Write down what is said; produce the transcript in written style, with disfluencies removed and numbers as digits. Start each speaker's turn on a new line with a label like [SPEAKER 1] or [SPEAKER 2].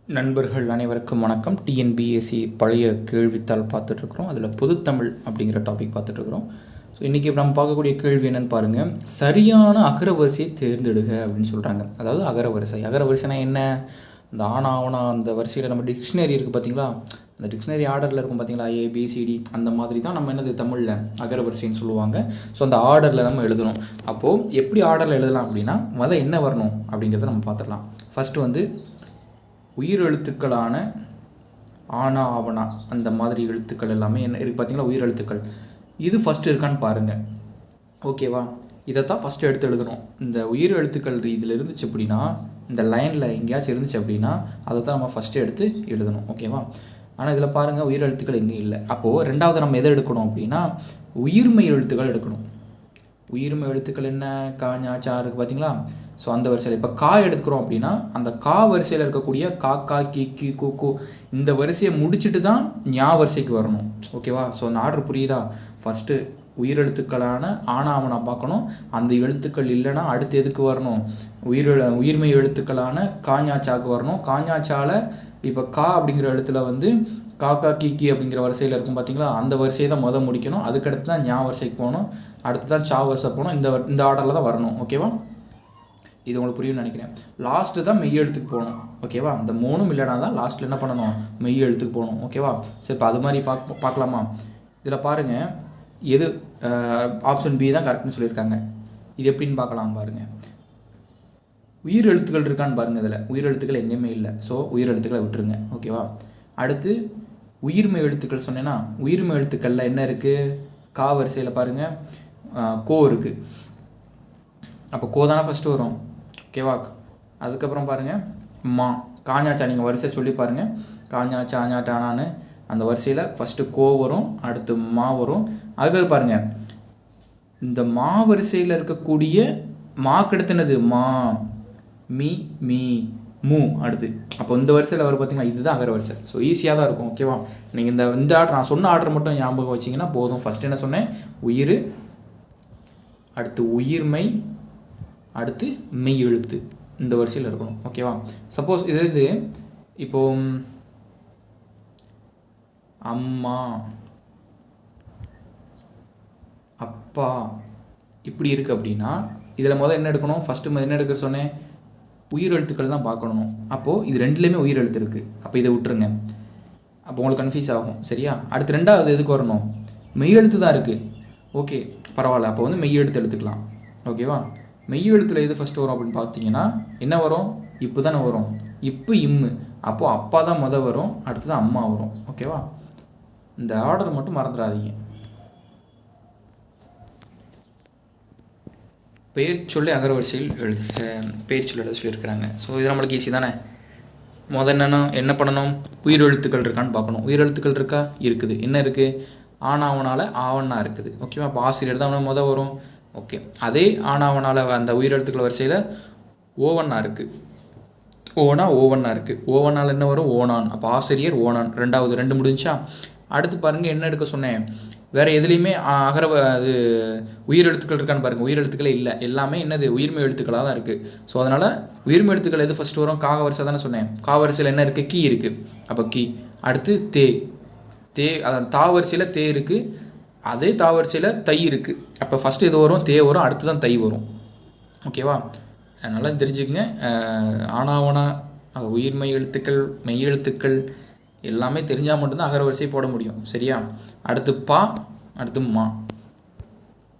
[SPEAKER 1] நண்பர்கள் அனைவருக்கும் வணக்கம். டிஎன்பிஎஸ்சி பழைய கேள்வித்தாள் பார்த்துட்ருக்குறோம். அதில் பொதுத்தமிழ் அப்படிங்கிற டாபிக் பார்த்துட்ருக்குறோம். ஸோ இன்றைக்கி நம்ம பார்க்கக்கூடிய கேள்வி என்னென்னு பாருங்கள். சரியான அகரவரிசையை தேர்ந்தெடுக அப்படின்னு சொல்கிறாங்க. அதாவது அகரவரிசைனா என்ன? இந்த ஆவணா அந்த வரிசையில் நம்ம டிக்ஷனரி இருக்குது பார்த்தீங்களா, அந்த டிக்ஷனரி ஆர்டரில் இருக்கும் பார்த்தீங்களா, ஏபிசிடி அந்த மாதிரி தான் நம்ம என்னது தமிழில் அகரவரிசைன்னு சொல்லுவாங்க. ஸோ அந்த ஆர்டரில் நம்ம எழுதணும். அப்போது எப்படி ஆர்டரில் எழுதலாம் அப்படின்னா முதல்ல என்ன வரணும் அப்படிங்கிறத நம்ம பார்த்துடலாம். ஃபஸ்ட்டு உயிர் எழுத்துக்களான ஆனா ஆவணா அந்த மாதிரி எழுத்துக்கள் எல்லாமே என்ன இருக்குது பார்த்தீங்களா, உயிர் எழுத்துக்கள். இது ஃபஸ்ட்டு இருக்கான்னு பாருங்கள். ஓகேவா? இதைத்தான் ஃபஸ்ட்டு எடுத்து எழுதணும். இந்த உயிர் எழுத்துக்கள் இதில் இருந்துச்சு அப்படின்னா, இந்த லைனில் எங்கேயாச்சும் இருந்துச்சு அப்படின்னா அதை தான் நம்ம ஃபஸ்ட்டு எடுத்து எழுதணும். ஓகேவா? ஆனால் இதில் பாருங்கள், உயிர் எழுத்துக்கள் எங்கேயும் இல்லை. அப்போது ரெண்டாவது நம்ம எதை எடுக்கணும் அப்படின்னா உயிர்மை எழுத்துக்கள் எடுக்கணும். உயிர்மை எழுத்துக்கள் என்ன? கா ஞா சா இருக்குது பார்த்தீங்களா. ஸோ அந்த வரிசையில் இப்போ கா எடுத்துக்கிறோம் அப்படின்னா அந்த கா வரிசையில் இருக்கக்கூடிய கா கா கி கி கு கு இந்த வரிசையை முடிச்சுட்டு தான் ஞா வரிசைக்கு வரணும். ஓகேவா? ஸோ அந்த ஆர்டர் புரியுதா? ஃபஸ்ட்டு உயிரெழுத்துக்களான ஆனாவனா பார்க்கணும். அந்த எழுத்துக்கள் இல்லைன்னா அடுத்து எதுக்கு வரணும்? உயிர்மை எழுத்துக்களான காஞாச்சாக்கு வரணும். காஞாச்சாவில் இப்போ கா அப்படிங்கிற எழுத்துல காக்கா கீக்கி அப்படிங்கிற வரிசையில் இருக்கும் பார்த்தீங்களா, அந்த வரிசையை தான் முடிக்கணும். அதுக்கடுத்து தான் ஞா வரிசைக்கு போகணும். அடுத்து தான் சா வரிசை போகணும். இந்த ஆர்டரில் தான் வரணும். ஓகேவா? இது உங்களுக்கு புரியும்னு நினைக்கிறேன். லாஸ்ட்டு தான் மெய் எழுத்துக்கு போகணும். ஓகேவா? அந்த மூணும் இல்லைனா தான் லாஸ்ட்டில் என்ன பண்ணணும்? மெய் எழுத்துக்கு போகணும். ஓகேவா? சரி, இப்போ அது மாதிரி பார்க்கலாமா? இதில் பாருங்கள், எது ஆப்ஷன் பி தான் கரெக்ட்னு சொல்லியிருக்காங்க. இது எப்படின்னு பார்க்கலாம் பாருங்கள். உயிர் எழுத்துக்கள் இருக்கான்னு பாருங்கள். இதில் உயிர் எழுத்துக்கள் எங்கேயுமே இல்லை. ஸோ உயிர் எழுத்துக்களை விட்டுருங்க. ஓகேவா? அடுத்து உயிர்மை எழுத்துக்கள் சொன்னேன்னா, உயிர்மை எழுத்துக்களில் என்ன இருக்குது? கா வரிசையில் பாருங்கள் கோ இருக்குது. அப்போ கோ தானே ஃபஸ்ட்டு வரும். ஓகேவா? அதுக்கப்புறம் பாருங்கள் மா காஞாச்சா. நீங்கள் வரிசை சொல்லி பாருங்கள். காஞாச்சா டானான்னு அந்த வரிசையில் ஃபஸ்ட்டு கோ வரும், அடுத்து மா வரும். அதுக்கப்புறம் பாருங்கள், இந்த மா வரிசையில் இருக்கக்கூடிய மாக்கு அடுத்துனது மா மீ மீ மூ அடுத்து. அப்போ இந்த வரிசையில் வரும் பார்த்தீங்கன்னா, இதுதான் அகர வரிசை. ஸோ ஈஸியாக தான் இருக்கும். ஓகேவா? நீங்கள் இந்த ஆர்டர் நான் சொன்ன ஆர்டர் மட்டும் ஞாபகம் வச்சிங்கன்னா போதும். ஃபஸ்ட்டு என்ன சொன்னேன்? உயிர், அடுத்து உயிர்மை, அடுத்து மெய் எழுத்து, இந்த வரிசையில் இருக்கணும். ஓகேவா? சப்போஸ் இது இப்போ அம்மா, அப்பா இப்படி இருக்குது அப்படின்னா இதில் என்ன எடுக்கணும்? ஃபஸ்ட்டு என்ன எடுக்க சொன்னேன்? உயிர் எழுத்துக்கள் தான் பார்க்கணும். அப்போது இது ரெண்டுலேயுமே உயிர் எழுத்து இருக்குது. அப்போ இதை விட்டுருங்க. அப்போ உங்களுக்கு கன்ஃபியூஸ் ஆகும். சரியா? அடுத்து ரெண்டாவது எதுக்கு வரணும்? மெய் எழுத்து தான் இருக்குது. ஓகே, பரவாயில்ல. அப்போ மெய் எழுத்து எடுத்துக்கலாம். ஓகேவா? மெய் எழுத்தில் எது ஃபஸ்ட்டு வரும் அப்படின்னு பார்த்தீங்கன்னா என்ன வரும்? இப்போ தானே வரும். இப்போ இம்மு. அப்போது அப்பா தான் வரும், அடுத்து தான் அம்மா வரும். ஓகேவா? இந்த ஆர்டர் மட்டும் மறந்துடாதீங்க. பெயர் சொல்லி அகரவரிசையில் பெயர் சொல்லி எழுத சொல்லியிருக்கிறாங்க. ஸோ இது நம்மளுக்கு ஈஸி தானே. என்ன பண்ணணும்? உயிர் எழுத்துக்கள் இருக்கான்னு பார்க்கணும். உயிர் எழுத்துக்கள் இருக்கா? இருக்குது. என்ன இருக்குது? ஆனாவனால் ஆவண்ணா இருக்குது. ஓகேவா? அப்போ ஆசிரியர் தான் வரும். ஓகே, அதே ஆனாவனால் அந்த உயிரெழுத்துக்கள் வரிசையில் ஓவண்ணா இருக்குது. ஓவண்ணா இருக்குது. ஓவண்ணால் என்ன வரும்? ஓனான். அப்போ ஆசிரியர் ஓனான். ரெண்டு முடிஞ்சா. அடுத்து பாருங்கள், என்ன எடுக்க சொன்னேன்? வேறு எதுலேயுமே அது உயிரெழுத்துக்கள் இருக்கான்னு பாருங்கள். உயிரெழுத்துக்களே இல்லை. எல்லாமே என்னது? உயிர்மை எழுத்துக்களாக தான் இருக்குது. ஸோ அதனால் உயிர்மை எழுத்துக்கள் எது ஃபஸ்ட்டு வரும்? காக வரிசை தானே சொன்னேன். கா வரிசையில் என்ன இருக்குது? கீ இருக்குது. அப்போ கீ. அடுத்து தே அதான் தா வரிசையில் தே இருக்குது. அதே தாவரிசையில் தை இருக்குது. அப்போ ஃபஸ்ட்டு இது வரும், தே வரும், அடுத்து தான் தை வரும். ஓகேவா? நல்லா தெரிஞ்சுக்கங்க. ஆனாவனா உயிர்மை எழுத்துக்கள், மெய் எழுத்துக்கள் எல்லாமே தெரிஞ்சால் மட்டும்தான் அகர வரிசை போட முடியும். சரியா? அடுத்து பா, அடுத்து மா.